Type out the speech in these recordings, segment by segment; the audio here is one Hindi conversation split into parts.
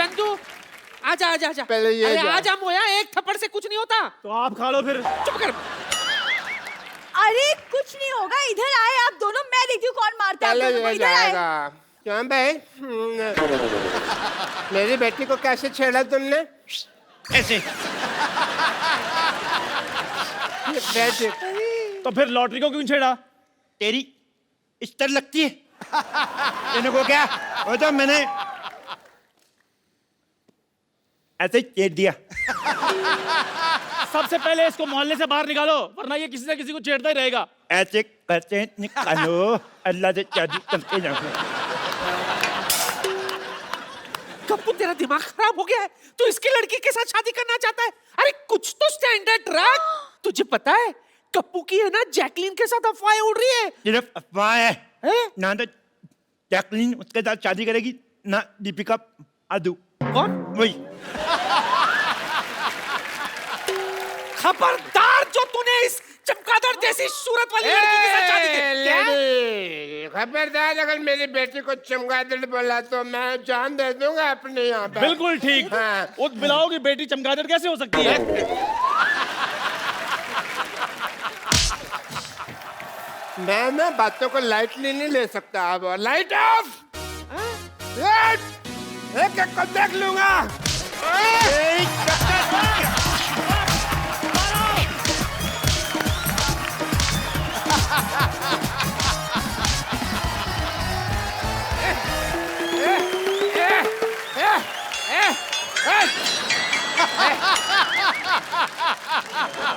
चंदू आजा आजा आजा। पहले ये अरे जा। आजा मोया, एक थप्पड़ से कुछ नहीं होता। तो आप खा लो फिर। चुप कर। अरे कुछ नहीं होगा, इधर आए आप दोनों, मैं देखती हूँ कौन मारता है आप पहले दोनों को। ये इधर आए। जाएगा। क्यों भाई? मेरी बेटी को कैसे छेड़ा तुमने? ऐसे। बेटी तो फिर लॉटरी को क्यों छेड़ा? तेरी इस्तर लगती है। इनको क्या? वो तो मैंने ऐसे ही छेड़ दिया। सबसे पहले इसको मोहल्ले से बाहर निकालो, वरना ये किसी न किसी को छेड़ता ही रहेगा। ऐसे करते निकालो, अल्लाह से शादी करके जाओ। कप्पू तेरा दिमाग खराब हो गया है? तू इसकी लड़की के साथ शादी करना चाहता है? अरे कुछ तो स्टैंडर्ड रख। तुझे पता है कप्पू की है ना जैकलीन के साथ अफवाहें उड़ रही है। सिर्फ अफवाह है। हैं? ना तो जैकलीन उसके साथ शादी करेगी, ना दीपिका पादु। कौन? वही। खबरदार जो तूने इस चमगादड़ जैसी सूरत वाली लड़की के साथ शादी की। क्या? खबरदार, अगर मेरी बेटी को चमगादड़ बोला तो मैं जान दे दूंगा अपने यहाँ पे। बिल्कुल ठीक। हाँ। उस बिलाओ की बेटी चमगादड़ कैसे हो सकती है? मैं ना बातों को लाइटली नहीं ले सकता। अब लाइट ऑफ। एक एक को देख लूंगा।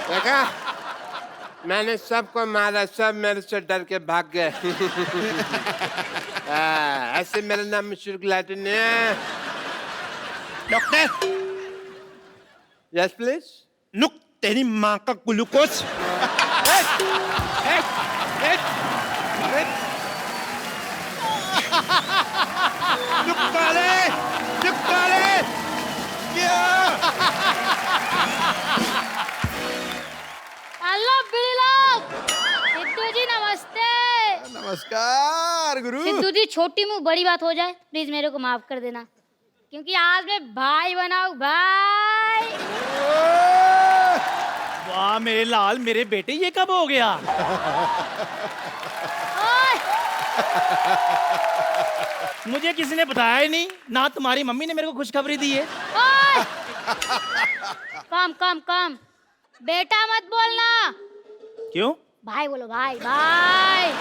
देखा, मैंने सबको मारा, सब मेरे से डर के भाग गए। ऐसे मेरा नाम मशहूर गिलाटी नहीं है। Doctor, yes please. नुक तेरी माँ का ग्लूकोज। निकाले, निकाले। हेलो बिल्लो। सिद्धू जी नमस्ते। नमस्कार गुरु। सिद्धू जी छोटी मुंह बड़ी बात हो जाए, प्लीज मेरे को माफ कर देना, क्योंकि आज मैं भाई बनाऊं भाई। वाह मेरे लाल, मेरे बेटे, ये कब हो गया? ओए, मुझे किसी ने बताया ही नहीं, ना तुम्हारी मम्मी ने मेरे को खुशखबरी दी है। ओए। कम कम कम, बेटा मत बोलना, क्यों? भाई बोलो, भाई भाई।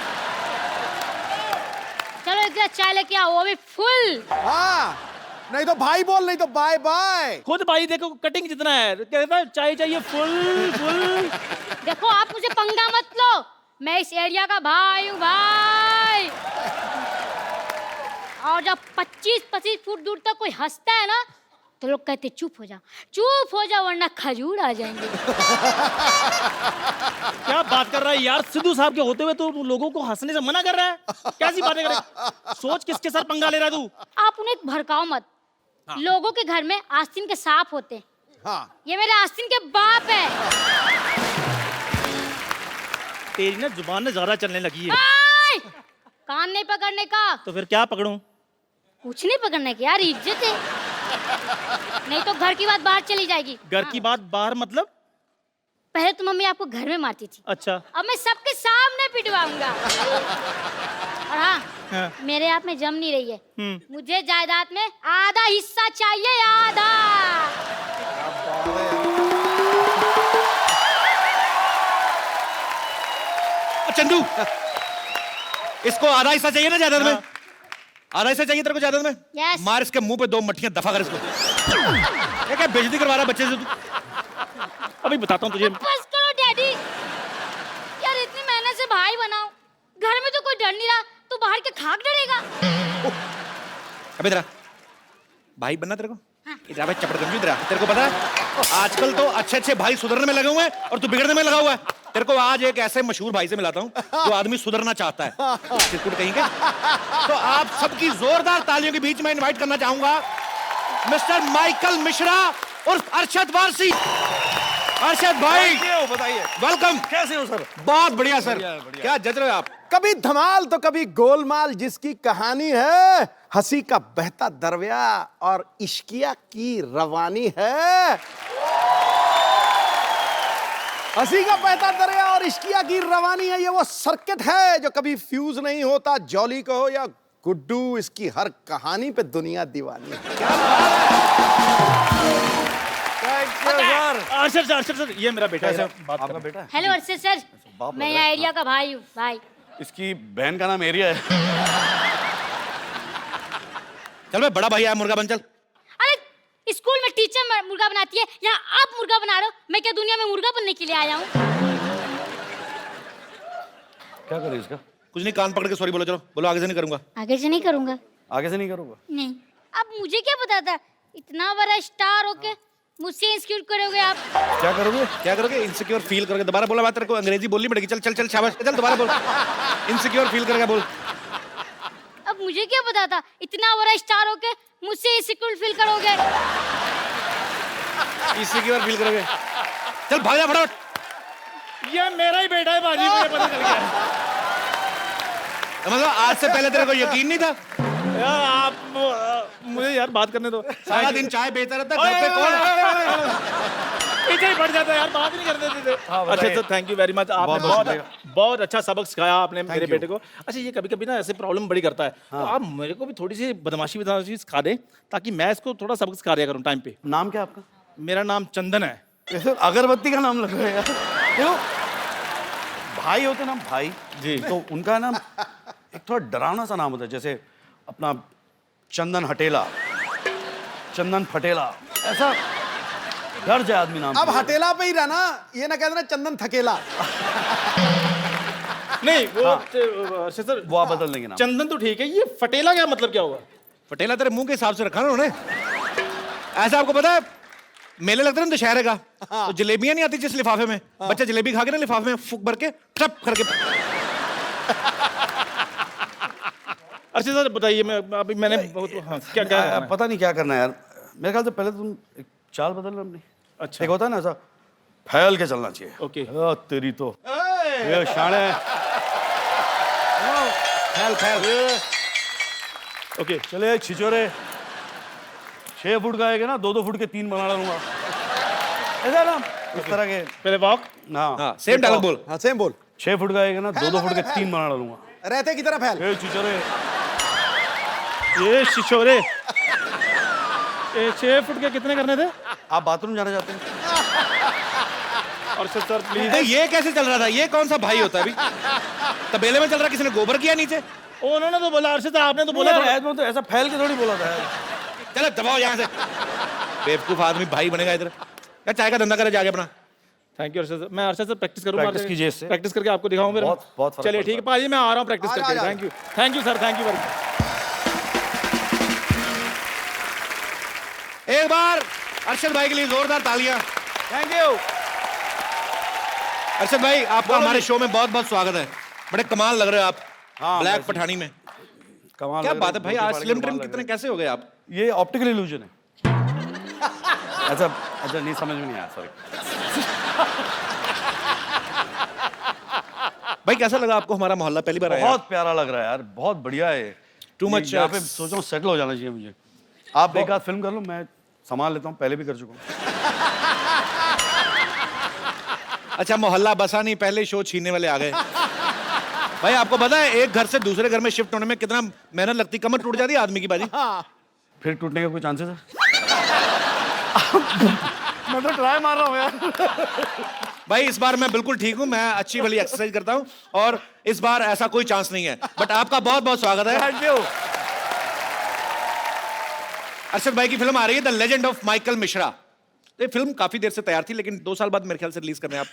चलो एक गिलास चाय लेके आओ, वो भी फुल। हाँ, नहीं तो भाई बोल, नहीं तो बाय बाय। खुद भाई देखो कटिंग जितना है, कहता है चाय चाहिए फुल फुल। देखो आप मुझे पंगा मत लो, मैं इस एरिया का भाई हूँ भाई। और जब 25-25 फुट दूर तक कोई हंसता है ना, तो लोग कहते चुप हो जा वरना खजूर आ जाएंगे। क्या बात कर रहा है यार? सिद्धू साहब के होते हुए तो लोगों को हंसने से मना कर रहा है? कैसी बातें कर रहा है? सोच किसके साथ पंगा ले रहा है तू? आप उन्हें भड़काओ मत। हाँ। लोगों के घर में आस्तीन के सांप होते हैं। हाँ। ये मेरे आस्तीन के बाप है। तेरी ना जुबान में ज्यादा चलने लगी है। कान नहीं पकड़ने का। तो फिर क्या पकड़ूं? कुछ नहीं पकड़ने की यार, इज्जत है। नहीं तो घर की बात बाहर चली जाएगी। घर की बात बाहर मतलब? पहले तो मम्मी आपको घर में मारती थी। अच्छा। अब मैं सबके सामने पिटवाऊंगा। और हाँ, मेरे आप में जम नहीं रही है। मुझे जायदाद में आधा हिस्सा चाहिए, आधा। चंदू, इसको आधा हिस्सा चाहिए ना जायदाद में? आधा हिस्सा चाहिए तेरे को जायदाद में? Yes. मार इसके मुंह पे 2 मट्टियां, दफा कर इसको। ये क्या बेइज्जती करवा रहा है बच्चे से तू? अभी बताता हूँ तुझे। बस करो डैडी, यार इतनी मेहनत से भाई बनाओ, घर में तो कोई डर नहीं रहा, तो बाहर के खाक डरेगा। अबे तेरा भाई बनना तेरे को? इधर भाई चपड़ इधर। तेरे को पता है आजकल तो अच्छे भाई सुधरने में लगे हुए हैं और तू बिगड़ने में लगा हुआ है। तेरे को आज एक ऐसे मशहूर भाई से मिलाता हूँ जो आदमी सुधरना चाहता है। चिरकुट कहीं के। तो आप सबकी जोरदार तालियों के बीच में इनवाइट करना चाहूंगा मिस्टर माइकल मिश्रा उर्फ अरशद वारसी। अरशद भाई बताइए। वेलकम। कैसे हो सर? बहुत बढ़िया सर। बढ़िया, बढ़िया। क्या जज रहे हो आप? कभी धमाल तो कभी गोलमाल, जिसकी कहानी है हंसी का बहता दरया और इश्किया की रवानी है। हंसी का बहता दरिया और इश्किया की रवानी है, ये वो सर्किट है जो कभी फ्यूज नहीं होता। जॉली कहो या गुड्डू, इसकी हर कहानी पे दुनिया दीवानी है। अर्शद सर, ये मेरा बेटा है। आपका बेटा है? हेलो अर्शद सर, मैं यहाँ एरिया का भाई हूँ। भाई इसकी बहन का नाम एरिया है। चल भाई, बड़ा भाई आया, मुर्गा बन चल। अरे स्कूल में टीचर मुर्गा बनाती है, यहाँ आप मुर्गा बना रहे हो। मैं क्या दुनिया में मुर्गा बनने के लिए आया हूँ? क्या करे इसका? कुछ नहीं, कान पकड़ के सॉरी बोलो। चलो बोलो, आगे से नहीं करूंगा। आगे से नहीं करूंगा। आगे से नहीं करूंगा? नहीं। अब मुझे क्या पता था, इतना बड़ा स्टार होके मुझसे इंस्क्यूर करोगे आप? क्या करोगे? क्या करोगे? इनसिक्योर फील करोगे। दोबारा बोला बात, तेरे को अंग्रेजी बोलनी पड़ेगी। चल चल चल, शाबाश, चल दोबारा बोल। इनसिक्योर फील करेगा, बोल। अब मुझे क्या पता था, इतना बड़ा स्टार होके मुझसे इंसिक्योर फील करोगे? इनसिक्योर फील करोगे। चल भाग जा फटाफट। ये मेरा ही बेटा है बाजी, मुझे पता चल गया। मतलब आज से पहले तेरे को यकीन नहीं था? यार आप मुझे यार बात करने दो। सारा दिन चाय बेचता रहता है, घर पे कौन? पीछे ही पड़ जाता है यार, बात नहीं करने देते। अच्छा sir, thank you very much. आपने बहुत बहुत अच्छा सबक सिखाया आपने मेरे बेटे को। अच्छा, ये कभी कभी ना ऐसे प्रॉब्लम बड़ी करता है, तो आप मेरे को भी थोड़ी सी बदमाशी सिखा दें, ताकि मैं इसको थोड़ा सबक सिखा दिया करूँ टाइम पे। नाम क्या आपका? मेरा नाम चंदन है। ऐसे अगरबत्ती का नाम लग रहा है यार। देखो, भाई होते ना भाई जी, तो उनका ना एक थोड़ा डरावना सा नाम होता है, जैसे अपना चंदन हटेला, चंदन फटेला, ऐसा डर जाए आदमी नाम। अब हटेला पे ही रहना, ये ना कह देना चंदन थकेला। नहीं वो सर, वो आप बदल देंगे नाम। चंदन तो ठीक है, ये फटेला क्या मतलब क्या हुआ? फटेला तेरे मुंह के हिसाब से रखा ना उन्होंने। ऐसा आपको पता है, मेले लगते हैं ना दशहरे का, तो जलेबियां नहीं आती जिस लिफाफे में, बच्चा जलेबी खा के ना लिफाफे में फूक भर के टप करके। अच्छा सर बताइए, मैं अभी मैंने बहुत क्या क्या पता नहीं क्या करना है यार। मेरे ख्याल से पहले तुम एक चाल बदल लो अपनी। अच्छा, एक होता है ना ऐसा, फैल के चलना चाहिए। ओके। तेरी तो ये शाणे। फैल फैल। ओके चले छिचोरे, 6 फुट का आएगा ना, 2-2 फुट के 3 बना लूंगा, ऐसा ना, इस तरह के। पहले वॉक। हाँ, सेम डायलॉग बोल। हाँ सेम बोल। 6 फुट का आएगा ना, 2-2 फुट के 3 बना लूंगा। रहते की तरह फैल। ए छिचोरे, ये शिशोरे, ये 6 फुट के कितने करने थे? आप बाथरूम जाना चाहते हैं? और सर प्लीज। ये कैसे चल रहा था? ये कौन सा भाई होता है अभी? तबेले में चल रहा, किसी ने गोबर किया नीचे? उन्होंने तो बोला, अर्षद आपने तो बोला यार, तो ऐसा फैल के थोड़ी बोला था यार। चलो दबाओ यहाँ से। बेवकूफ आदमी भाई बनेगा इधर। क्या चाय का धंधा करे जाके अपना। Thank you Arshad. मैं अर्षद से प्रैक्टिस करूंगा। प्रैक्टिस कीजिए इससे। प्रैक्टिस करके आपको दिखाऊं फिर। बहुत फर्क चलिए ठीक है पाजी, मैं आ रहा हूँ प्रैक्टिस आ करके। जा। Thank you sir, thank you very much. एक बार अर्शद भाई के लिए जोरदार तालियां। Thank you. अर्शद भाई, आपका हमारे शो में बहुत बहुत स्वागत है। बड़े कमाल लग रहे हो आप। हाँ, ब्लैक पठानी में। कमाल। क्या बात है भाई, आज स्लिम ट्रिम कितने कैसे हो गए आप? ये ऑप्टिकल इल्यूजन है। अच्छा नहीं समझ में नहीं आया, सॉरी। भाई कैसा लगा आपको हमारा मोहल्ला? पहली बार आया? बहुत प्यारा लग रहा है यार, बहुत बढ़िया है। Too much यहाँ पे सोच रहा हूँ सेटल हो जाना चाहिए मुझे। आप एक आध फिल्म कर लो, मैं संभाल लेता हूँ, पहले भी कर चुका हूँ। अच्छा, मोहल्ला बसा नहीं, पहले शो छीनने वाले आ गए। भाई आपको पता है, एक घर से दूसरे घर में शिफ्ट होने में कितना मेहनत लगती, कमर टूट जाती है आदमी की बाजी। फिर टूटने का कोई चांसेस है? मैं तो ट्राई मार रहा हूँ यार। भाई इस बार मैं बिल्कुल ठीक हूँ, मैं अच्छी वाली एक्सरसाइज करता हूँ और इस बार ऐसा कोई चांस नहीं है। बट आपका बहुत बहुत स्वागत है। Thank you. अर्शद भाई की फिल्म आ रही है the legend of Michael Mishra. ये फिल्म काफी देर से तैयार थी, लेकिन 2 साल बाद मेरे ख्याल से रिलीज करने आप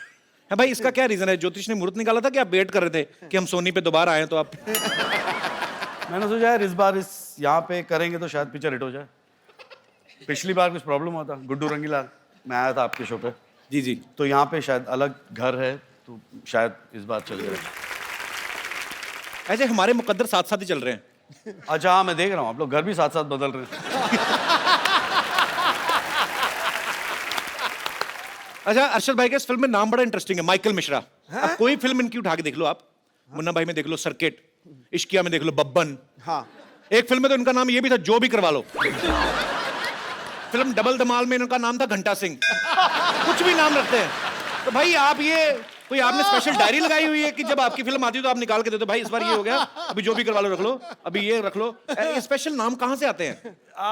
है। भाई इसका क्या रीजन है? ज्योतिष ने मुहूर्त निकाला था कि आप वेट कर रहे थे कि हम सोनी पे दोबारा आए, तो आप? मैंने सोचा यार इस बार इस यहाँ पे करेंगे तो शायद पिक्चर हिट हो जाए। पिछली बार कुछ प्रॉब्लम हुआ था, गुड्डू रंगीला मैं आया था आपके शो पे। जी जी। तो यहाँ पे शायद अलग घर है, तो शायद इस बार चल गया। ऐसे हमारे मुकद्दर साथ साथ ही चल रहे हैं। अच्छा हाँ, मैं देख रहा हूँ आप लोग घर भी साथ साथ बदल रहे हैं। अच्छा, अर्शद भाई के इस फिल्म में नाम बड़ा इंटरेस्टिंग है, माइकल मिश्रा। अब कोई फिल्म इनकी उठा के देख लो आप, मुन्ना भाई में देख लो सर्किट, इश्किया में देख लो बब्बन, हाँ एक फिल्म में तो इनका नाम ये भी था जो भी करवा लो। फिल्म डबल धमाल में इनका नाम था घंटा सिंह। कुछ भी नाम रखते हैं। तो भाई आप ये कोई आपने स्पेशल डायरी लगाई हुई है कि जब आपकी फिल्म आती है तो आप निकाल के देते हो भाई इस बार ये हो गया, अभी जो भी करवा लो रख लो, अभी ये रख लो। ये स्पेशल नाम कहाँ से आते हैं?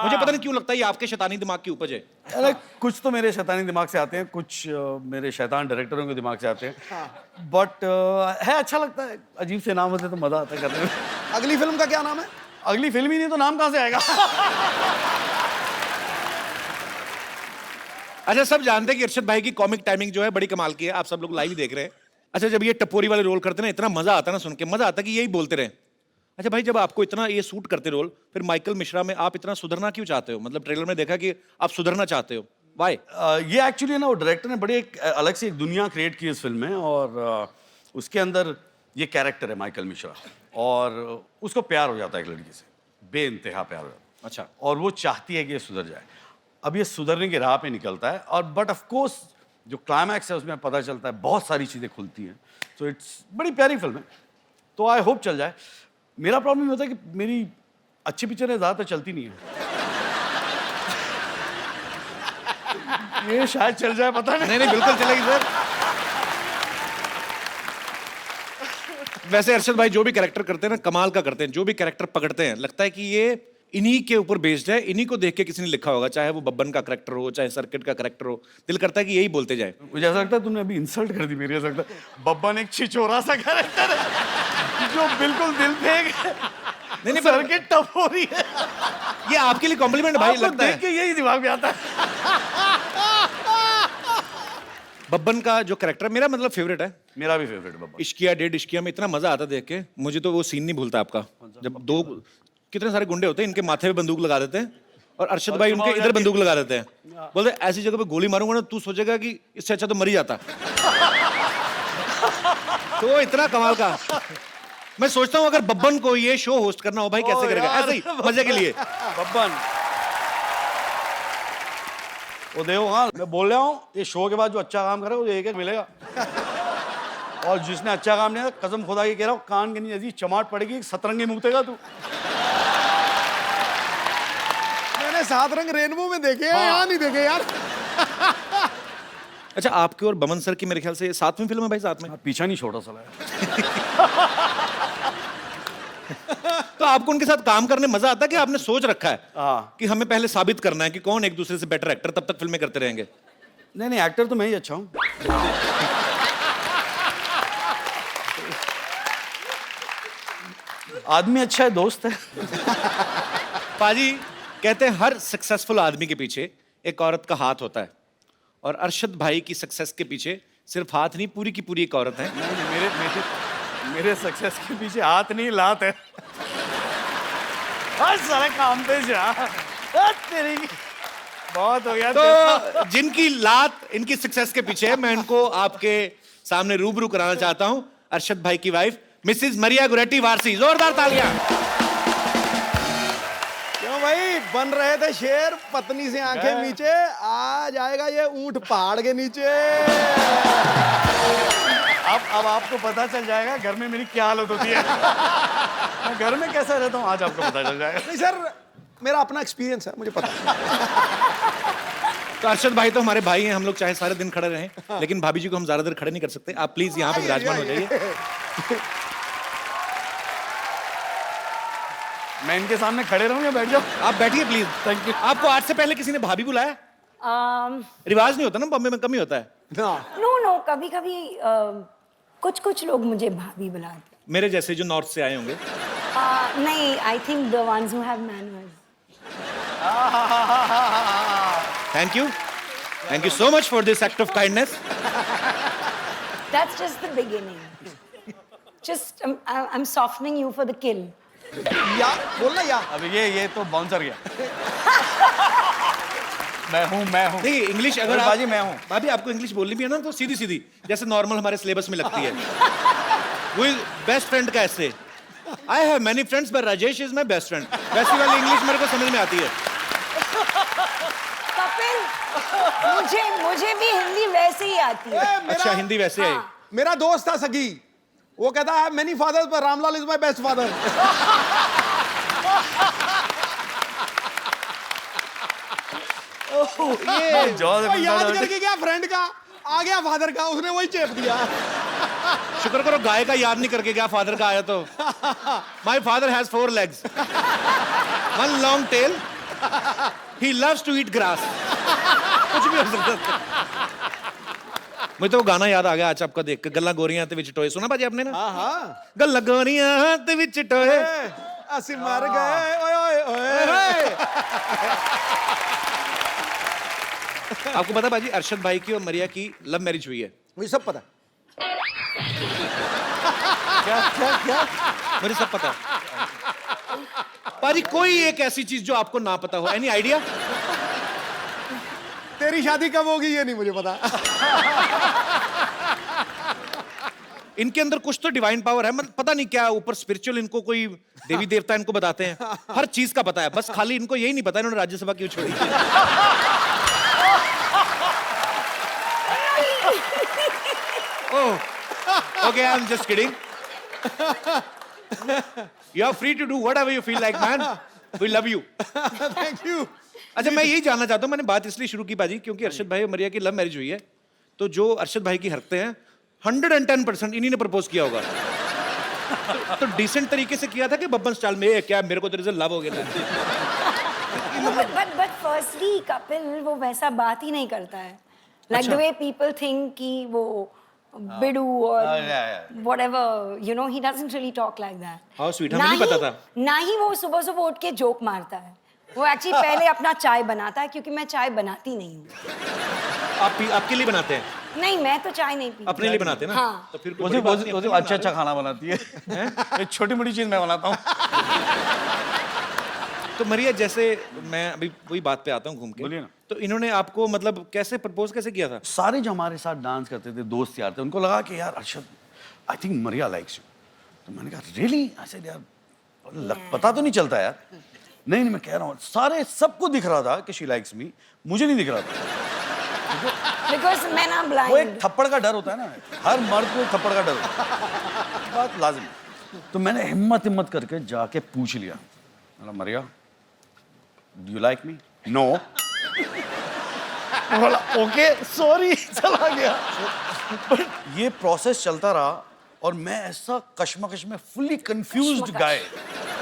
मुझे पता नहीं क्यों लगता है ये आपके शैतानी दिमाग की उपज है। अरे कुछ तो मेरे शैतानी दिमाग से आते हैं, कुछ मेरे शैतान डायरेक्टरों के दिमाग से आते हैं, बट है अच्छा लगता है, अजीब से नाम होते तो मजा आता है करने में। अगली फिल्म का क्या नाम है? अगली फिल्म ही नहीं तो नाम कहाँ से आएगा? अच्छा, सब जानते हैं कि अरशद भाई की कॉमिक टाइमिंग जो है बड़ी कमाल की है, आप सब लोग लाइव ही देख रहे हैं। अच्छा, जब ये टपोरी वाले रोल करते हैं ना, इतना मजा आता है ना सुन के, मजा आता है कि यही बोलते रहे। अच्छा भाई, जब आपको इतना ये सूट करते रोल, फिर माइकल मिश्रा में आप इतना सुधरना क्यों चाहते हो? मतलब ट्रेलर में देखा कि आप सुधरना चाहते हो, वाई? ये एक्चुअली ना वो डायरेक्टर ने बड़ी एक अलग से एक दुनिया क्रिएट की इस फिल्म में, और उसके अंदर ये कैरेक्टर है माइकल मिश्रा, और उसको प्यार हो जाता है एक लड़की से, बेइंतहा प्यार हो जाता है। अच्छा। और वो चाहती है कि ये सुधर जाए। अब ये सुधरने की राह पे निकलता है, और बट ऑफ कोर्स जो क्लाइमैक्स है उसमें पता चलता है बहुत सारी चीज़ें खुलती हैं। सो इट्स बड़ी प्यारी फिल्म है, तो आई होप चल जाए। मेरा प्रॉब्लम होता है कि मेरी अच्छी पिक्चरें ज़्यादातर चलती नहीं है। ये शायद चल जाए, पता नहीं। नहीं, बिल्कुल चलेगी सर। वैसे अरशद भाई जो भी कैरेक्टर करते हैं ना, कमाल का करते हैं। जो भी कैरेक्टर पकड़ते हैं, लगता है कि ये इन्हीं के ऊपर बेस्ड है, इन्हीं को देख के किसी ने लिखा होगा, चाहे वो बब्बन का कैरेक्टर हो, चाहे सर्किट का कैरेक्टर हो। दिल करता है कि यही बोलते जाए। मुझे ऐसा लगता है तुमने अभी इंसल्ट कर दी मेरी। ऐसा लगता है बब्बन एक छिछोरा सा कैरेक्टर है जो बिल्कुल दिल फेंक नहीं, सर्किट टफ हो रही है। ये आपके लिए कॉम्प्लीमेंट भाई आपको लगता देख है। के यही दिमाग में आता है। बब्बन का जो कैरेक्टर मेरा मतलब फेवरेट है। मेरा भी फेवरेट बब्बन। इश्किया, डेढ़ इश्किया में इतना मजा आता देख के। मुझे तो वो सीन नहीं भूलता आपका, जब दो कितने सारे गुंडे होते हैं, इनके माथे पे बंदूक लगा देते हैं और अरशद भाई उनके इधर बंदूक लगा देते हैं। बोलते ऐसी जगह पे गोली मारूंगा ना, तू सोचेगा कि इससे अच्छा तो मर ही जाता। तो वो इतना कमाल का। मैं सोचता हूँ अगर बब्बन को ये शो होस्ट करना हो भाई, कैसे करेगा? ऐसे ही मजे के लिए। बब्बन वो देखो, हाँ मैं बोल रहा हूँ, ये शो के बाद जो अच्छा काम करे वो एक एक मिलेगा, और जिसने अच्छा काम नहीं किया, कसम खुदा की कह रहा हूँ, कान के नीचे ऐसी चमाट पड़ेगी, सतरंगी मुतेगा तू। मैंने 7 रंग रेनबो में देखे हैं, यहाँ नहीं देखे यार। अच्छा, आपके और बमन सर की मेरे ख्याल से 7वीं फिल्म है भाई, साथ में। पीछा नहीं छोटा साला है। तो आपको उनके साथ काम करने मजा आता है कि आपने सोच रखा है हाँ। कि हमें पहले साबित करना है कि कौन एक दूसरे से बेटर एक्टर, तब तक फिल्में करते रहेंगे? नहीं, एक्टर तो मैं ही अच्छा हूँ। आदमी अच्छा है, दोस्त है। पाजी कहते हैं हर सक्सेसफुल आदमी के पीछे एक औरत का हाथ होता है, और अरशद भाई की सक्सेस के पीछे सिर्फ हाथ नहीं, पूरी की पूरी एक औरत है। मेरे सक्सेस के पीछे हाथ नहीं, लात है। हर सारे काम पे जा। तेरी बहुत हो गया। तो जिनकी लात इनकी सक्सेस के पीछे है, मैं इनको आपके सामने रूबरू कराना चाहता हूं। अरशद भाई की वाइफ मिसेस मरिया गुरेटी वारसी, जोरदार तालियां। क्यों भाई, बन रहे थे शेर, पत्नी से आंखें नीचे, आ जाएगा ये ऊंट पहाड़ के नीचे। अब आपको पता चल जाएगा घर में मेरी क्या हालत होती है। मैं घर में कैसा रहता हूँ आज आपको पता चल जाएगा। नहीं सर, मेरा अपना एक्सपीरियंस है, मुझे पता है। तो अरशद भाई तो हमारे भाई हैं, हम लोग चाहे सारे दिन खड़े रहें, लेकिन भाभी जी को हम ज्यादा देर खड़े नहीं कर सकते। आप प्लीज यहाँ पे विराजमान हो जाइए। मैं इनके सामने खड़े रहूं या बैठ जाऊं? आप बैठिए प्लीज। Thank you. आपको आज से पहले किसी ने भाभी बुलाया? रिवाज नहीं होता ना, बॉम्बे में कम ही होता है। नो कभी कभी कुछ कुछ लोग मुझे भाभी बुलाते हैं। मेरे जैसे जो नॉर्थ से आए होंगे। नहीं, I think the ones who have manners. Thank you so much for this act of kindness. That's just the beginning. Just I'm softening you for the kill. या बोलना या। अब ये तो बाउंसर गया। मैं हूँ। नहीं, इंग्लिश अगर आप, बाजी मैं हूँ। भाभी आपको इंग्लिश बोलनी भी है ना, तो सीधी सीधी जैसे नॉर्मल हमारे सिलेबस में लगती है। वो बेस्ट फ्रेंड का ऐसे, I have many friends but Rajesh is my best friend, वैसी वाली इंग्लिश मेरे को समझ में आती है। कपिल, मुझे भी हिंदी वैसे ही आती है। अच्छा, हिंदी वैसे आई। मेरा दोस्त था सगी, वो कहता है मेनी फादर्स पर Ramlal is my best father. याद करके क्या फ्रेंड का आ गया फादर का, उसने वही चेप दिया। शुक्र करो गाय का याद नहीं करके गया, फादर का आया तो। My father has 4 legs, 1 long tail, he loves to eat grass। कुछ भी हो सकता है। मुझे तो वो गाना याद आ गया आज आपका देख के, गल्ला गोरियां ते विच टोए। सुना भाजी आपने ना? हाँ गल्ला गोरियां ते विच टोए। असि मर गए ओए ओए ओए। आपको पता भाजी अरशद भाई की और मरिया की लव मैरिज हुई है? मुझे सब पता। क्या क्या क्या? मुझे सब पता है भाजी। कोई एक ऐसी चीज जो आपको ना पता हो, एनी आइडिया? तेरी शादी कब होगी ये नहीं मुझे पता। इनके अंदर कुछ तो डिवाइन पावर है, मतलब पता नहीं क्या ऊपर स्पिरिचुअल, इनको कोई देवी देवता इनको बताते हैं, हर चीज का पता है, बस खाली इनको यही नहीं पता इन्होंने राज्यसभा क्यों छोड़ी। Oh, okay, I'm just kidding. You are free to do whatever you feel like, man. We love you. Thank you. अच्छा, मैं यही जानना चाहता हूँ, मैंने बात इसलिए शुरू की बाजी क्योंकि अरशद भाई और मरिया की लव मैरिज हुई है, तो जो अरशद भाई की हरकतें हैं 110% इन्हीं ने प्रपोज किया होगा। तो डिसेंट तरीके से किया था कि बब्बन स्टाइल में, क्या मेरे को तेरे से लव हो गया? But firstly, कपिल वो वैसा बात ही नहीं करता है। Like the way people think कि वो बिडू और whatever, you know, he doesn't really talk like that. How sweet, हमें नहीं पता था। ना ही वो सुबह सुबह उठ के जोक मारता है। वो एक्चुअली पहले अपना चाय बनाता है, क्योंकि मैं चाय बनाती नहीं हूँ। आपके लिए बनाते हैं? नहीं, मैं तो चाय नहीं पीती। अपने लिए बनाते हैं ना? हाँ। तो फिर वो अच्छा खाना बनाती है। एक छोटी मोटी चीज मैं बनाता हूँ। तो मरिया, जैसे मैं अभी वही बात पे आता हूँ घूम के, बोलिए ना। तो इन्होंने आपको मतलब कैसे प्रपोज कैसे किया था? सारे जो हमारे साथ डांस करते थे दोस्त यार थे, उनको लगा कि यार Arshad, I think Maria likes you. तो मैंने कहा रियली? ऐसे यार पता तो नहीं चलता यार। नहीं मैं कह रहा हूँ, सारे सबको दिख रहा था कि शी लाइक्स मी, मुझे नहीं दिख रहा था। Because men are blind. वो एक थप्पड़ का डर होता है ना, हर मर्द को थप्पड़ का डर होता है, बात लाजिम है। तो मैंने हिम्मत करके जाके पूछ लिया, Maria do you like me? No. बोला ओके सॉरी, चला गया। बट ये प्रोसेस चलता रहा और मैं ऐसा कश्मकश में फुल्ली कंफ्यूज्ड गाय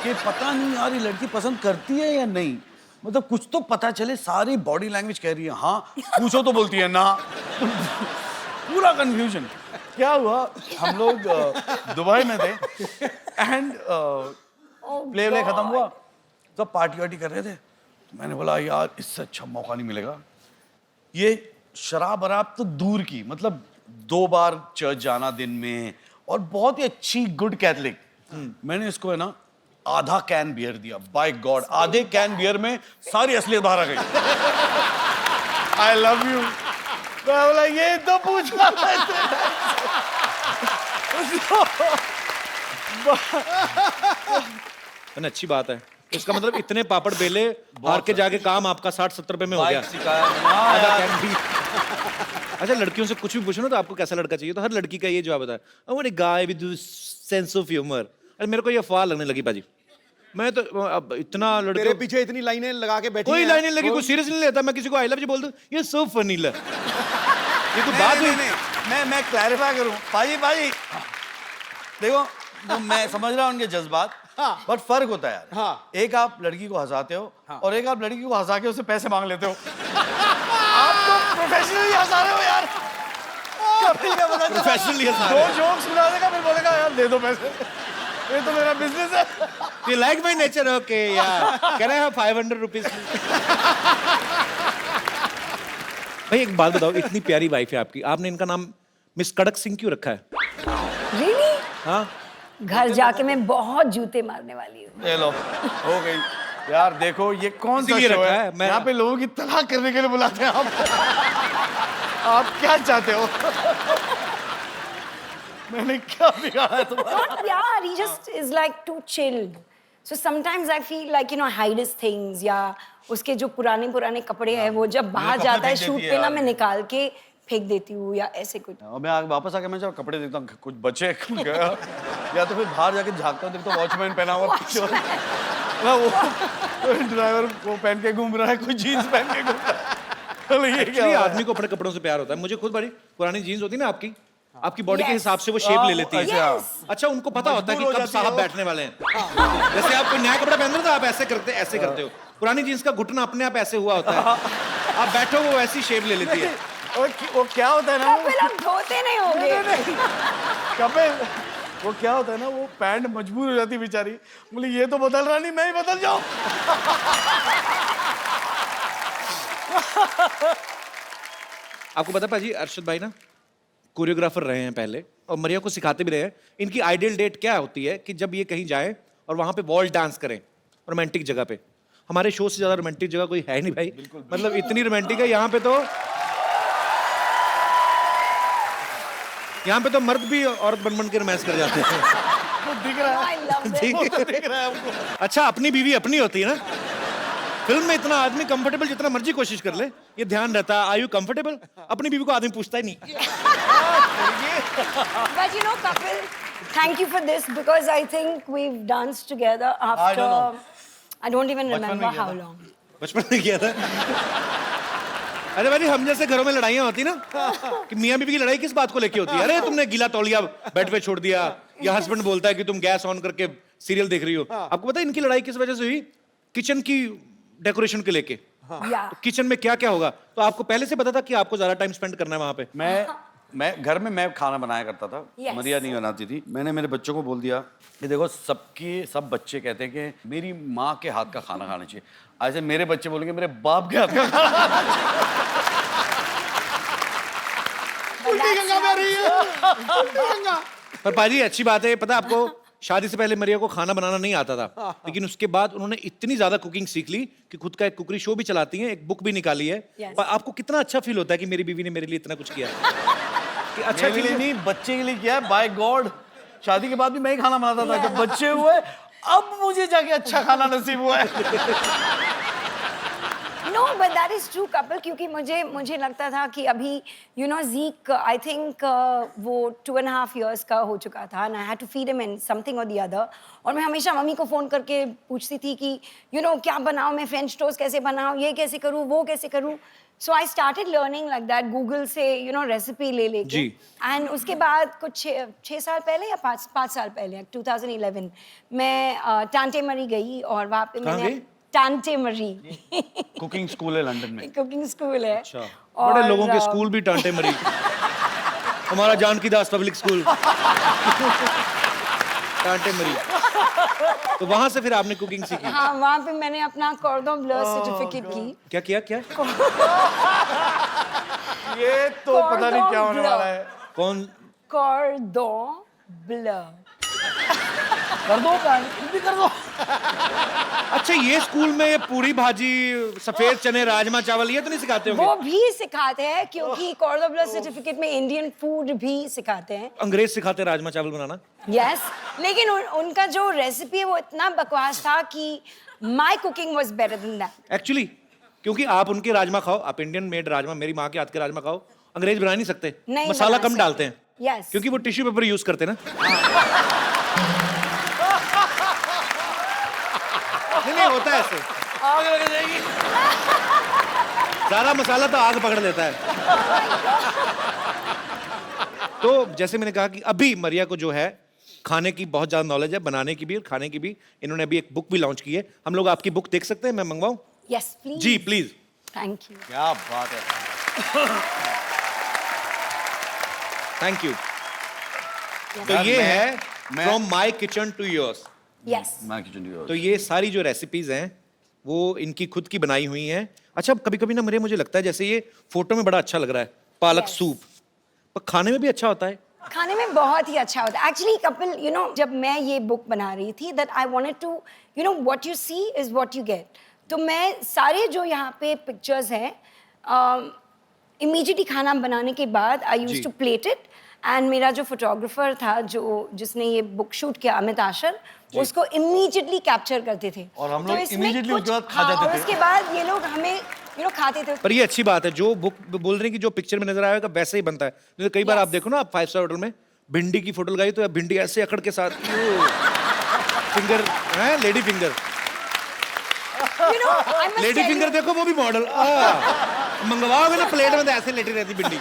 कि पता नहीं यार ये लड़की पसंद करती है या नहीं, मतलब कुछ तो पता चले। सारी बॉडी लैंग्वेज कह रही है हाँ, पूछो तो बोलती है ना। पूरा कंफ्यूजन। क्या हुआ, हम लोग दुबई में थे एंड प्ले खत्म हुआ, तो पार्टी वार्टी कर रहे थे। तो मैंने बोला यार इससे अच्छा मौका नहीं मिलेगा। ये शराब वराब तो दूर की, मतलब 2 बार चर्च जाना दिन में और बहुत ही अच्छी गुड कैथलिक। मैंने इसको है ना आधा कैन बियर दिया। बाय गॉड, आधे कैन बियर में सारी असलियत बाहर आ गई। I love you. मैं बोला ये तो पूछना था। अच्छी बात है, इसका मतलब इतने पापड़ बेले बाहर के जाके काम आपका 60-70 रुपए में हो गया। अच्छा, लड़कियों से कुछ भी पूछो ना तो आपको कैसा लड़का चाहिए, तो हर लड़की का ये जवाब होता है, I want a guy with sense of humour. अरे मेरे को ये अफवाह लगने लगी बाजी। मैं तो अब इतना लड़के तेरे पीछे इतनी लाइनें लगा के बैठी कोई हैं। लाइनें लगी, कोई सीरियस नहीं लेता। मैं किसी को आई लव यू बोल दूं, ये सो फनी ल। ये तो बात हुई। मैं क्लैरिफाई करूं पाजी देखो, तो मैं समझ रहा हूं उनके जज्बात, बट फर्क होता है यार। हाँ। एक आप लड़की को हंसाते हो और एक आप लड़की को हंसा के उससे पैसे मांग लेते हो। आप तो प्रोफेशनली हंसा रहे हो यार। प्रोफेशनली हंसा दो रहे हो। जोक सुना देगा फिर बोलेगा यार दे दो पैसे, ये तो मेरा बिजनेस है। You like my nature? Okay, yeah. Can I have 500 rupees? भाई एक बात बताओ, इतनी प्यारी वाइफ है आपकी, आपने इनका नाम मिस कड़क सिंह क्यों रखा है? Really? हाँ? घर जाके मैं बहुत जूते मारने वाली हूँ। ये लो, हो गई यार। देखो ये कौन सा इसीलिए शो रखा है? है, मैं- यहाँ पे लोगों की तलाक करने के लिए बुलाते हैं आप। आप क्या चाहते हो? मैंने क्या बिगाड़ा है तुम्हारा? Not यार, he just is like too chilled. So sometimes I feel like, you know, hide his things, या उसके जो पुराने कपड़े हैं वो जब बाहर कपड़े जाता है फेंक शूट देती है पे ना, यार। मैं निकाल के फेंक देती हूँ या ऐसे कुछ। और मैं वापस आके मैं जब कपड़े देखता हूँ कुछ बचे कुछ गया, या तो फिर बाहर जाके झाँकता हूँ, देखता हूँ वॉचमैन पहना हुआ पीछे वाला, वो ड्राइवर वो पहन के घूम रहा है, कोई जीन्स पहन के घूम रहा है। ये क्या Actually, आदमी को अपने कपड़ों से प्यार होता है। मुझे खुद बड़ी पुरानी जीन्स होती है ना आपकी बॉडी के हिसाब से वो शेप ले लेती है। Yes. अच्छा, उनको पता होता है कि मजबूर हो कब जाती है साहब वो। बैठने वाले हैं। जैसे आप कोई नया कपड़ा पहन रहे हो तो आप ऐसे करते हो। पुरानी जीन्स का घुटना अपने आप ऐसे हुआ होता है, आप बैठो वो वैसी शेप ले लेती है। वो क्या होता है ना, कपिल आप धोते नहीं होगे। कपिल वो क्या होता है ना, वो पैंट मजबूर हो जाती है बेचारी, बोले ये तो बदल रहा नहीं, मैं ही बदल जाऊं। आपको पता है पाजी, अरशद भाई ना कोरियोग्राफर रहे हैं पहले और मरिया को सिखाते भी रहे हैं। इनकी आइडियल डेट क्या होती है कि जब ये कहीं जाए और वहां पे वॉल डांस करें रोमांटिक जगह पे। हमारे शो से ज्यादा रोमांटिक जगह कोई है नहीं भाई, मतलब इतनी रोमांटिक है यहाँ पे तो मर्द भी औरत बन के रोमांस कर जाते हैं। दिख रहा है, I love it. ठीक है? दिख रहा है हमको। अच्छा, अपनी बीवी अपनी होती है ना। फिल्म में इतना आदमी कंफर्टेबल जितना मर्जी कोशिश कर ले, ये ध्यान रहता है, आर यू कंफर्टेबल? अपनी बीवी को आदमी पूछता ही नहीं। But you know, Kapil, thank you for this because I think we've danced together after I don't even remember how long. बचपन में किया था। अरे भाई, हम जैसे घरों में लड़ाइयाँ होती ना कि मियाँ बीवी की लड़ाई किस बात को लेके होती है? अरे तुमने गीला तौलिया बेड पे छोड़ दिया, या हस्बैंड बोलता है कि तुम गैस ऑन करके सीरियल देख रही हो। आपको पता है इनकी लड़ाई किस वजह से हुई? किचन की डेकोरेशन के लेके। Yeah. किचन में क्या क्या होगा, तो आपको पहले से पता था कि आपको ज्यादा टाइम स्पेंड करना है वहां पे। मैं घर में मैं खाना बनाया करता था, Yes. मरिया नहीं बनाती थी। मैंने मेरे बच्चों को बोल दिया कि देखो सब बच्चे कहते हैं कि मेरी माँ के हाथ का खाना खाना चाहिए, ऐसे मेरे बच्चे बोलेंगे मेरे बाप के हाथ का खाना। पर पाजी अच्छी बात है, पता है आपको, शादी से पहले मरिया को खाना बनाना नहीं आता था, लेकिन उसके बाद उन्होंने इतनी ज्यादा कुकिंग सीख ली कि खुद का एक कुकरी शो भी चलाती हैं, एक बुक भी निकाली है। Yes. पर आपको कितना अच्छा फील होता है कि मेरी बीवी ने मेरे लिए इतना कुछ किया कि अच्छा मेरे लिए नहीं, बच्चे के लिए किया है। बाय गॉड, शादी के बाद भी मैं ही खाना बनाता था। जब बच्चे हुए अब मुझे जाके अच्छा खाना नसीब हुआ है। No, but that is true, Kapil, क्योंकि मुझे लगता था कि अभी you know Zeke, I think वो 2.5 years का हो चुका था and I had to feed him in something or the other, और मैं हमेशा मम्मी को फोन करके पूछती थी कि you know क्या बनाऊँ मैं, फ्रेंच टोस्ट कैसे बनाऊँ, ये कैसे करूँ, वो कैसे करूँ। So I started learning like that, Google से you know रेसिपी ले लेके। जी। And उसके बाद कुछ 6 साल पहले या 5 साल पहले 2011 मैं टांटे मरी गई और वहाँ पे कहाँ मैंने गई? टांटे मरी कुकिंग स्कूल है लंदन में। कुकिंग स्कूल है। बड़े लोगों के स्कूल भी टांटे मरी। हमारा जानकी दास पब्लिक स्कूल टांटे मरी। तो वहां से फिर आपने कुकिंग सीखी? हाँ, वहाँ पे मैंने अपना कॉर्डन ब्लू सर्टिफिकेट की। क्या ये तो पता नहीं क्या होने वाला है। कौन? कॉर्डन ब्लू। कर दो भी कर दो। अच्छा, ये स्कूल में ये पूरी भाजी, सफेद चने, राजमा चावल ये तो नहीं सिखाते होंगे? वो भी सिखाते हैं क्योंकि कॉर्डन ब्लू सर्टिफिकेट में इंडियन फूड भी सिखाते हैं। अंग्रेज सिखाते राजमा चावल बनाना? यस, लेकिन उनका जो रेसिपी है वो इतना बकवास था कि my cooking was better than that. Actually क्योंकि आप उनके राजमा खाओ, आप इंडियन मेड राजमा, मेरी माँ के हाथ के राजमा खाओ, अंग्रेज बना नहीं सकते। नहीं मसाला बना कम सकते। डालते हैं। यस। क्योंकि वो टिश्यू पेपर यूज करते हैं ना। नहीं होता है ऐसे। आग लग जाएगी। सारा मसाला तो आग पकड़ लेता है। तो जैसे मैंने कहा कि अभी मरिया को जो है खाने की बहुत ज्यादा नॉलेज है, बनाने की भी और खाने की भी। इन्होंने अभी एक बुक भी लॉन्च की है। हम लोग आपकी बुक देख सकते हैं? मैं मंगवाऊं? Yes please. जी प्लीज। Thank you. क्या बात है। Thank you. तो यार, ये है मैं- from my kitchen to yours. Yes. मैं किचन डी तो ये सारी जो रेसिपीज हैं वो इनकी खुद की बनाई हुई हैं। अच्छा, कभी कभी ना मुझे लगता है जैसे ये फोटो में बड़ा अच्छा लग रहा है पालक Yes. सूप, पर खाने में भी अच्छा होता है। खाने में बहुत ही अच्छा होता है। एक्चुअली कपिल, यू नो, जब मैं ये बुक बना रही थी that I wanted to, you know, what you see is what you get. तो मैं सारे जो यहाँ पे पिक्चर्स हैं इमीडिएटली खाना बनाने के बाद I used to plate it, and मेरा जो फोटोग्राफर था जिसने ये बुक शूट किया, अमित आशर, उसको इमीडिएटली कैप्चर करते थे। और हम तो लोग इसमें immediately कुछ- उसके बाद खा हाँ, जाते और थे। उसके बाद ये लोग हमें यू नो खाते थे। पर ये अच्छी बात है, जो बुक बोल रहे हैं कि जो पिक्चर में नजर आएगा वैसे ही बनता है। नहीं तो कई बार आप देखो ना, आप 5 स्टार होटल में भिंडी की फोटो लगाई तो भिंडी ऐसे अकड़ के साथ फिंगर है, lady finger, You know, I must lady tell finger you, देखो वो भी मॉडल मंगवाओगे ना प्लेट में तो ऐसे लेटी रहती भिंडी।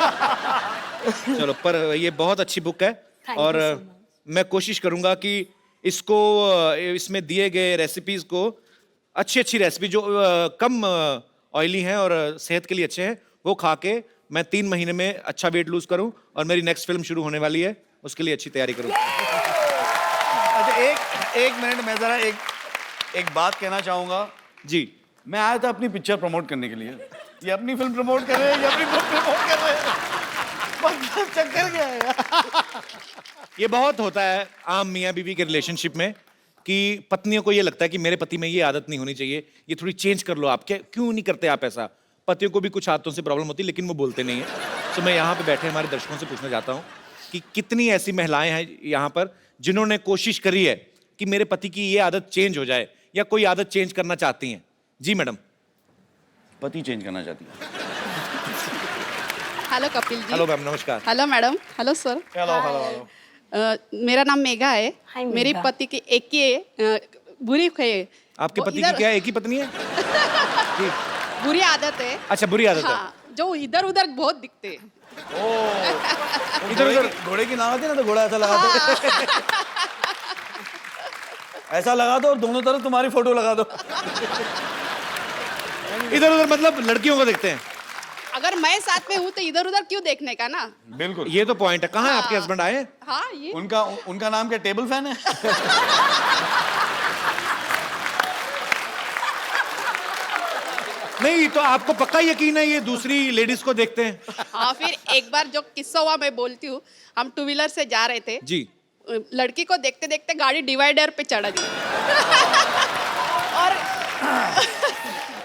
चलो, पर ये बहुत अच्छी बुक है Thank you और so much. मैं कोशिश करूंगा कि इसको इसमें दिए गए रेसिपीज को अच्छी रेसिपी जो कम ऑयली हैं और सेहत के लिए अच्छे हैं वो खा के मैं 3 महीने में अच्छा वेट लूज करूं और मेरी नेक्स्ट फिल्म शुरू होने वाली है, उसके लिए अच्छी तैयारी करूं। अच्छा, एक मिनट, मैं जरा एक बात कहना चाहूंगा जी। मैं आया था अपनी पिक्चर प्रमोट करने के लिए, ये अपनी फिल्म प्रमोट कर रहे हैं, ये अपनी बुक प्रमोट कर रहे हैं, मतलब चक्कर क्या है? ये बहुत होता है आम मियाँ बीवी के रिलेशनशिप में कि पत्नियों को ये लगता है कि मेरे पति में ये आदत नहीं होनी चाहिए, ये थोड़ी चेंज कर लो आप। क्या क्यों नहीं करते आप ऐसा? पतियों को भी कुछ आदतों से प्रॉब्लम होती है लेकिन वो बोलते नहीं है। तो मैं यहाँ पे बैठे हमारे दर्शकों से पूछना चाहता हूँ कि कितनी ऐसी महिलाएं हैं यहाँ पर जिन्होंने कोशिश करी है कि मेरे पति की ये आदत चेंज हो जाए या कोई आदत चेंज करना चाहती हैं? जी मैडम। पति चेंज करना चाहती है। Hello Kapil ji. Hello ma'am, नमस्कार। Hello madam. Hello sir. Hello. मेरा नाम मेघा है। Hi, मेरी मेघा। पति की एक ही बुरी है। आपके वो पति की इधर- क्या एक ही पत्नी है? जी। बुरी आदत है। अच्छा, बुरी आदत है। हाँ, जो इधर उधर बहुत दिखते हैं। इधर उधर घोड़े की नाव आती है ना, तो घोड़ा ऐसा लगा दो, ऐसा लगा दो और दोनों तरफ तुम्हारी फोटो लगा दो। इधर उधर मतलब लड़कियों को देखते हैं। अगर मैं साथ में हूँ तो इधर उधर क्यों देखने का ना? बिल्कुल, ये तो पॉइंट है। कहाँ है आपके हस्बैंड? आए? हाँ, ये उनका नाम क्या टेबल फैन है? नहीं, तो आपको पक्का यकीन है ये दूसरी लेडीज को देखते हैं? हाँ, फिर एक बार जो किस्सा हुआ मैं बोलती हूँ। हम 2 व्हीलर से जा रहे थे जी। लड़की को देखते देखते गाड़ी डिवाइडर पे चढ़ा दी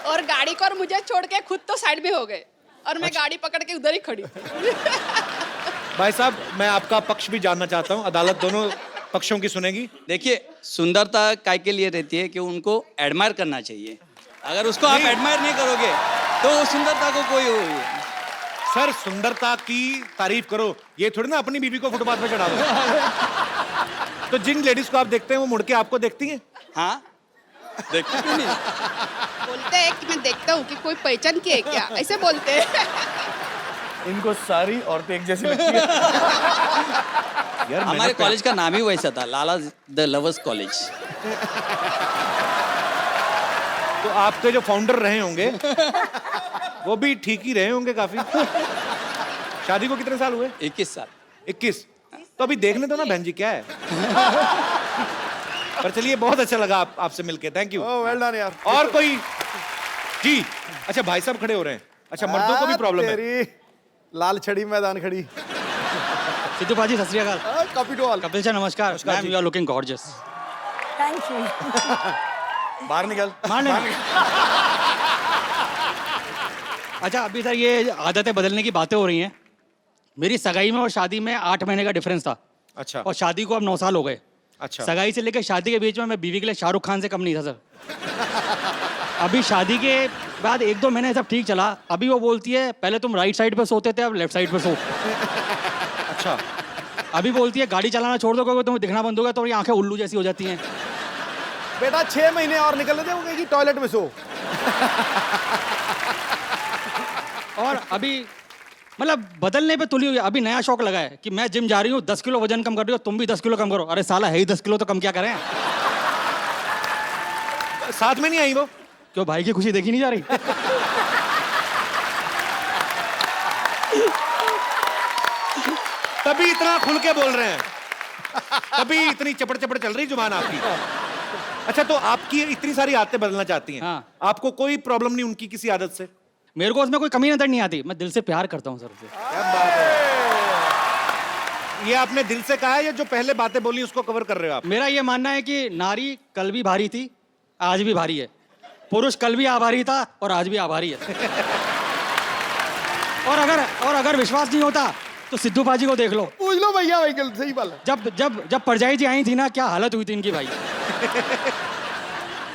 और गाड़ी को और मुझे छोड़ के खुद तो साइड में हो गए और मैं गाड़ी पकड़ के उधर ही खड़ी थी। भाई साहब, मैं आपका पक्ष भी जानना चाहता हूँ। अदालत दोनों पक्षों की सुनेगी। देखिए, सुंदरता काय के लिए रहती है कि उनको एडमायर करना चाहिए। अगर उसको आप एडमायर नहीं करोगे तो वो सुंदरता को कोई सर, सुंदरता की तारीफ करो, ये थोड़ी ना अपनी बीवी को फुटपाथ पे चढ़ा दो। तो जिन लेडीज को आप देखते हैं वो मुड़ के आपको देखती हैं? हाँ, देखते क्यों नहीं? बोलते हैं कि मैं देखता हूँ कि कोई पहचान की है क्या, ऐसे बोलते हैं। इनको सारी औरतें एक जैसी लगती है। यार, हमारे कॉलेज का नाम ही वैसा था, लाला द लवर्स कॉलेज। तो आपके जो फाउंडर रहे होंगे वो भी ठीक ही रहे होंगे काफी। शादी को कितने साल हुए? 21 साल। 21। तो अभी देखने दो ना बहन जी क्या है। पर चलिए, बहुत अच्छा लगा आपसे मिलके। Thank you. Oh, well done यार। और कोई? जी। अच्छा, भाई साहब खड़े हो रहे हैं। अच्छा, मर्दों को भी प्रॉब्लम है? तेरी लाल छड़ी मैदान खड़ी। Sidhu paaji, Sat Sri Akal. Copy to all. Kapil sir, नमस्कार। Ma'am, you are looking gorgeous. Thank you. बाहर निकल। अच्छा, अभी सर ये आदतें बदलने की बातें हो रही हैं। मेरी सगाई में और शादी में 8 महीने का डिफरेंस था अच्छा। और शादी को अब 9 साल हो गए। अच्छा। सगाई से लेकर शादी के बीच में मैं बीवी के लिए शाहरुख खान से कम नहीं था सर। अभी शादी के बाद 1-2 महीने सब ठीक चला। अभी वो बोलती है पहले तुम राइट साइड पे सोते थे, अब लेफ्ट साइड पे सो। अच्छा। अभी बोलती है गाड़ी चलाना छोड़ दो क्योंकि तुम्हें दिखना बंद हो गया, तो ये आंखें उल्लू जैसी हो जाती हैं। बेटा 6 महीने और निकल दे, वो कहेगी टॉयलेट में सो। और अभी मतलब बदलने पे तुली हुई है। अभी नया शौक लगा है कि मैं जिम जा रही हूँ, 10 किलो वजन कम कर रही हो, तुम भी 10 किलो कम करो। अरे साला है ही 10 किलो, तो कम क्या करें? साथ में नहीं आई वो? क्यों, भाई की खुशी देखी नहीं जा रही? तभी इतना खुल के बोल रहे हैं, तभी इतनी चपड़ चपड़ चल रही जुबान आपकी। अच्छा, तो आपकी इतनी सारी आदतें बदलना चाहती हैं। हाँ। आपको कोई प्रॉब्लम नहीं उनकी किसी आदत से? मेरे को उसमें कोई कमी नजर नहीं आती। मैं दिल से प्यार करता हूँ सर उसे। क्या बात है। ये आपने दिल से कहा है या जो पहले बातें बोली उसको कवर कर रहे हो आप? मेरा ये मानना है कि नारी कल भी भारी थी, आज भी भारी है। पुरुष कल भी आभारी था और आज भी आभारी है। और अगर विश्वास नहीं होता तो सिद्धू पाजी को देख लो। पूछ लो भैया, भाई सही बात है। जब जब जब परजाई जी आई थी ना, क्या हालत हुई थी इनकी भाई।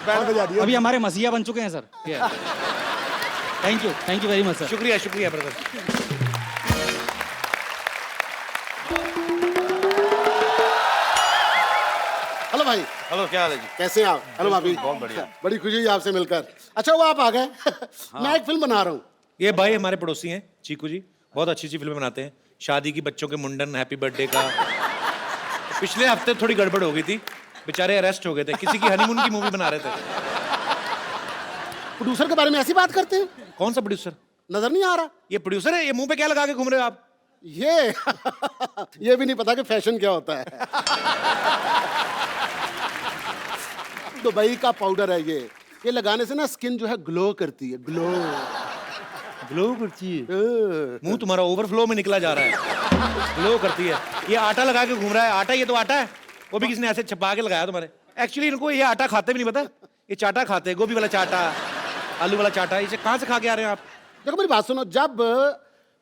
बैंड बजा दिया। अभी हमारे मसीहा बन चुके हैं sir. Thank you very much sir. शुक्रिया शुक्रिया ब्रदर। हेलो भाई, हेलो, क्या हाल है जी? कैसे हैं आप? हेलो भाभी, बहुत बढ़िया। बड़ी खुशी हुई आपसे मिलकर। अच्छा वो आप आ गए। मैं एक फिल्म बना रहा हूँ। ये भाई हमारे पड़ोसी हैं चीकू जी, बहुत अच्छी अच्छी फिल्में बनाते हैं, शादी की, बच्चों के मुंडन, हैप्पी बर्थडे का। पिछले हफ्ते थोड़ी गड़बड़ हो गई थी, बेचारे अरेस्ट हो गए थे, किसी की हनीमून की मूवी बना रहे थे। प्रोड्यूसर के बारे में ऐसी बात करते हैं? कौन सा प्रोड्यूसर? नजर नहीं आ रहा? ये प्रोड्यूसर है? ये मुंह पे क्या लगा के घूम रहे हो आप? ये भी नहीं पता कि फैशन क्या होता है। दुबई का पाउडर है ये लगाने से ना स्किन जो है ग्लो करती है। ग्लो करती है। मुंह तुम्हारा ओवरफ्लो में निकला जा रहा है, ग्लो करती है। ये आटा लगा के घूम रहा है, आटा, ये तो आटा है, वो भी किसी ने ऐसे छपा के लगाया तुम्हारे। एक्चुअली इनको ये आटा खाते भी नहीं, पता? ये चाटा खाते हैं, गोभी वाला चाटा, आलू वाला चाटा। इसे कहाँ से खा के आ रहे हैं आप? देखो मेरी बात सुनो, जब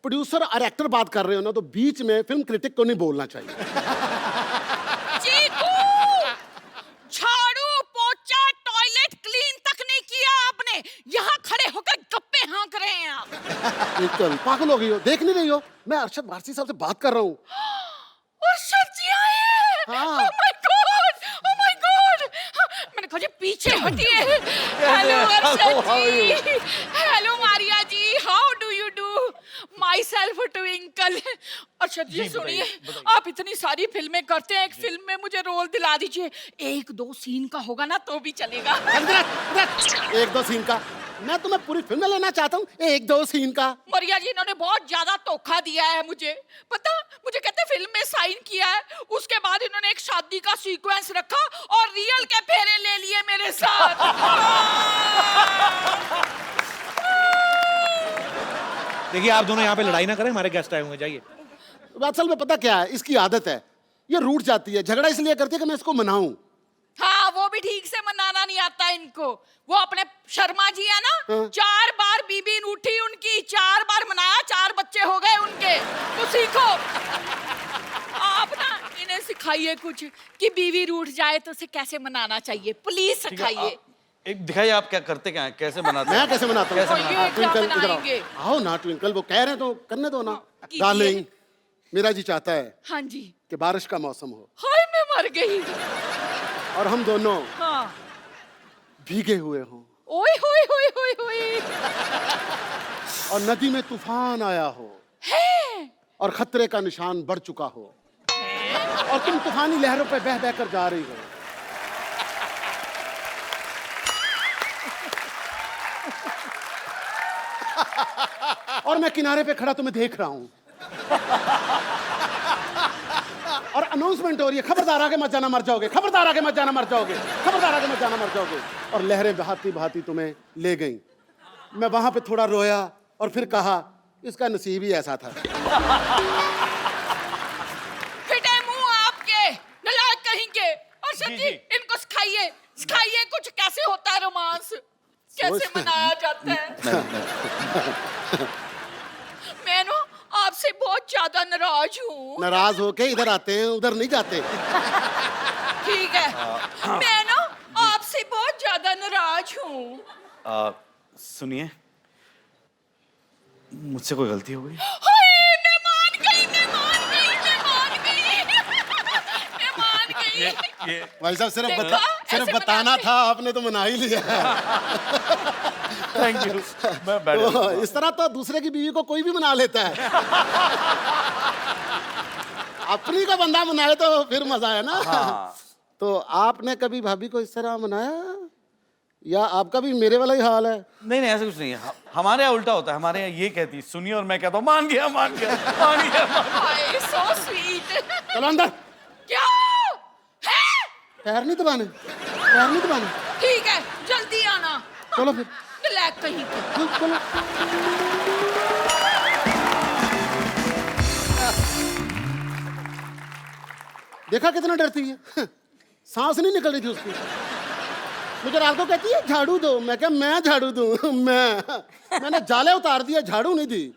प्रोड्यूसर और एक्टर बात कर रहे हो ना, तो बीच में फिल्म क्रिटिक को नहीं बोलना चाहिए। झाड़ू पोछा टॉयलेट क्लीन तक नहीं किया आपने, यहाँ खड़े होकर गप्पे हाँक रहे हैं आप। एकदम पागल हो गई हो, देख नहीं रही हो? मैं अरशद वारसी साहब से बात कर रहा हूँ। अरशद जी आए हैं। हाँ। Oh my God! Oh my God! मैंने कहा जी पीछे हटिए। Hello Arshad ji. Hello Maria ji. How do you do? Myself Twinkle. Arshad ji सुनिए, आप इतनी सारी फिल्में करते हैं, एक फिल्म में मुझे रोल दिला दीजिए। 1-2 सीन का होगा ना तो भी चलेगा। 1-2 सीन का? मैं तुम्हें पूरी फिल्म लेना चाहता हूँ, 1-2 सीन का? मरिया जी इन्होंने बहुत ज्यादा धोखा दिया है मुझे, पता? मुझे कहते फिल्म में साइन किया है, उसके बाद इन्होंने एक शादी का सीक्वेंस रखा और रियल के फेरे ले लिए मेरे साथ। देखिए आप दोनों यहाँ पे लड़ाई ना करें, हमारे गेस्ट आए हुए, जाइए। असल में पता क्या है, इसकी आदत है, ये रूठ जाती है, झगड़ा इसलिए करती है कि मैं इसको मनाऊं। हाँ, वो भी ठीक से मनाना नहीं आता इनको। वो अपने शर्मा जी है ना, 4 बार बीबी रूठी उनकी, 4 बार मनाया, 4 बच्चे हो गए उनके। तो सीखो आप ना, इन्हें सिखाइए कुछ कि बीवी रूठ जाए तो उसे कैसे मनाना चाहिए, प्लीज सिखाइए। एक दिखाइए आप क्या करते, क्या है, कैसे बनाते हैं? मैं कैसे बनाता हूँ? ट्विंकल इधर बनाएंगे? आओ ना ट्विंकल, वो कह रहे हैं तो करने दो ना। डार्लिंग, मेरा जी चाहता है हाँ जी। कि बारिश का मौसम हो हाय मैं मर गई। और हम दोनों हाँ। भीगे हुए हों ओए होए होए होए होए। और नदी में तूफान आया हो है? और खतरे का निशान बढ़ चुका हो और तुम तूफानी लहरों पे बह बह कर जा रही हो। और मैं किनारे पे खड़ा तुम्हें देख रहा हूं और अनाउंसमेंट हो रही है, खबरदार आगे मत जाना मर जाओगे, खबरदार आगे मत जाना मर जाओगे, खबरदार आगे मत जाना मर जाओगे। और लहरें बहाती बहाती तुम्हें ले गईं। मैं वहां पे थोड़ा रोया और फिर कहा इसका नसीब ही ऐसा था। फिटे मुंह आपके, नालायक कहेंगे। और सच्ची इनको सिखाइए, सिखाइए कुछ कैसे होता है रोमांस, कैसे मनाया जाता है। मैं ना आपसे बहुत ज्यादा नाराज हूँ। नाराज होके इधर आते हैं, उधर नहीं जाते। ठीक है, मैं ना आपसे बहुत ज्यादा नाराज हूँ। सुनिए, मुझसे कोई गलती हो गई? हाय मैं मान गई, मैं मान गई, मैं मान गई, मैं मान गई। भाई साहब सिर्फ देखा? सिर्फ ऐसे बताना था, आपने तो मना ही लिया। Thank you. मैं बैठ जाता हूँ। इस तरह तो दूसरे की बीवी को कोई भी मना लेता है। अपनी का बंदा मनाए तो फिर मजा है ना। हाँ। तो आपने कभी भाभी को इस तरह मनाया या आपका भी मेरे वाला ही हाल है? नहीं नहीं, ऐसा कुछ नहीं है। हमारे यहाँ उल्टा होता है, हमारे यहाँ ये कहती है सुनिए और मैं कहता हूँ मान गया मान गया मान गया। हाय सो स्वीट। चलो अंदर। क्या है? पैर नहीं दबाने, पैर नहीं दबाने। ठीक है जल्दी आना। चलो फिर। नालायक कहीं के। चलो। देखा कितना डरती है, सांस नहीं निकल रही थी उसकी। मुझे रात को कहती है झाड़ू दो, मैं क्या मैं झाड़ू दूं? मैंने जाले उतार दिया, झाड़ू नहीं दी।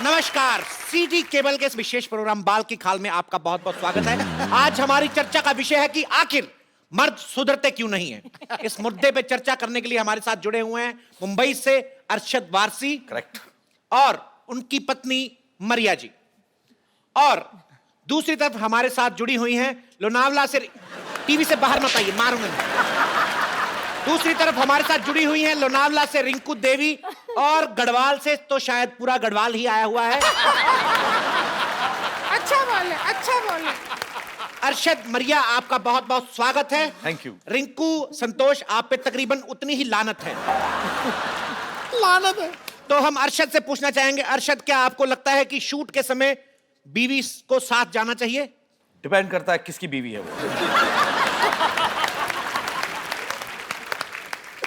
नमस्कार, सिटी केबल के इस विशेष प्रोग्राम बाल की खाल में आपका बहुत बहुत स्वागत है। आज हमारी चर्चा का विषय है कि आखिर मर्द सुधरते क्यों नहीं है। इस मुद्दे पे चर्चा करने के लिए हमारे साथ जुड़े हुए हैं मुंबई से अरशद वारसी, करेक्ट, और उनकी पत्नी मरिया जी, और दूसरी तरफ हमारे साथ जुड़ी हुई हैं लोनावला से, टीवी से बाहर मत आइए, मारूंगा। दूसरी तरफ हमारे साथ जुड़ी हुई हैं लोनावला से रिंकू देवी, और गढ़वाल से तो शायद पूरा गढ़वाल ही आया हुआ है। अच्छा बोले, अच्छा बोले। अरशद, मरिया, आपका बहुत बहुत स्वागत है। Thank you. रिंकू, संतोष, आप पे तकरीबन उतनी ही लानत है। लानत है। तो हम अरशद से पूछना चाहेंगे, अरशद, क्या आपको लगता है कि शूट के समय बीवी को साथ जाना चाहिए? डिपेंड करता है किसकी बीवी है वो।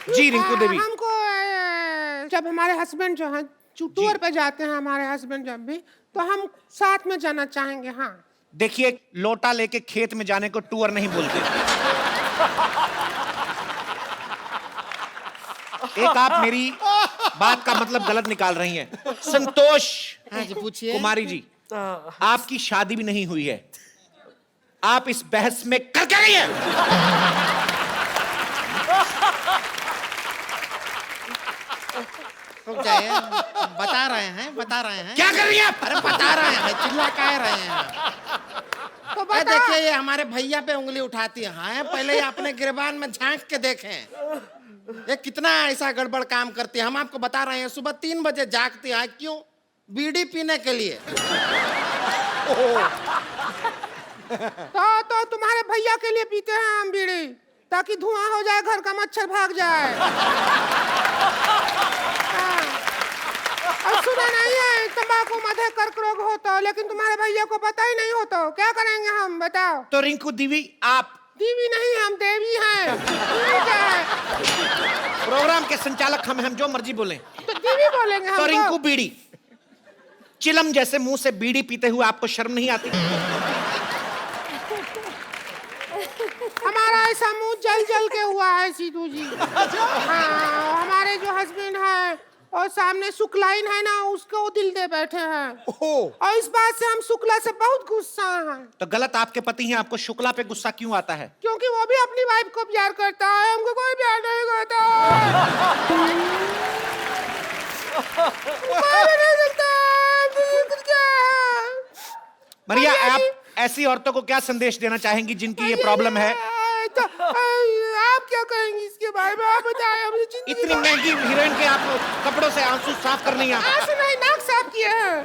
जी रिंकू देवी। हमको जब हमारे हस्बैंड जो हैं टूर पे जाते हैं, हमारे हस्बैंड जब भी, तो हम साथ में जाना चाहेंगे। हाँ, देखिए, लोटा लेके खेत में जाने को टूर नहीं बोलते। एक आप मेरी बात का मतलब गलत निकाल रही हैं। संतोष, हाँ जी, पूछिए। कुमारी जी, आपकी शादी भी नहीं हुई है, आप इस बहस में कर क्या रही हैं? रुक जाइए, बता रहे हैं। क्या कर रही हैं आप? अरे बता रहे हैं, चिल्ला कह रहे हैं। तो अरे बता। देखिए, ये हमारे भैया पे उंगली उठाती है। पहले ये अपने गिरबान में झांक के देखें, ये कितना ऐसा गड़बड़ काम करती है। हम आपको बता रहे हैं, सुबह 3 बजे जागती है। क्यों? बीड़ी पीने के लिए। तो तुम्हारे भैया के लिए पीते हैं हम बीड़ी, ताकि धुआं हो जाए, घर का मच्छर भाग जाए। हाँ। और सुना नहीं है तंबाकू मधे कर्क रोग होता, लेकिन तुम्हारे भैया को पता ही नहीं होता। क्या करेंगे हम, बताओ? तो रिंकू देवी, आप देवी नहीं, हम देवी हैं। देवी क्या है? प्रोग्राम के संचालक हम जो मर्जी बोलें। तो देवी बोलेंगे हम। तो रिंकू, बीड़ी, चिलम जैसे मुंह से बीड़ी पीते हुए आपको शर्म नहीं आती? हमारा ऐसा मुंह जल जल के हुआ है सीधू जी। हाँ, हमारे जो हस्बैंड हैं और सामने शुक्लाइन है ना, उसको दिल दे बैठे हैं। और इस बात से हम शुक्ला से बहुत गुस्सा हैं। तो गलत आपके पति हैं, आपको शुक्ला पे गुस्सा क्यों आता है? क्योंकि वो भी अपनी वाइफ को प्यार करता है, हमको कोई प्यार नहीं करता। कोई भी नहीं करता। क्या है? मरिया, आप ऐसी औरतों को क्या संदेश देना चाहेंगी जिनकी ये प्रॉब्लम है? तो, आप क्या कहेंगी इसके बारे में, आप बताएं। मुझे जिंदगी इतनी महंगी हीरोइन के आप कपड़ों से आंसू साफ करनी है। आंसू नहीं, नाक साफ किए हैं।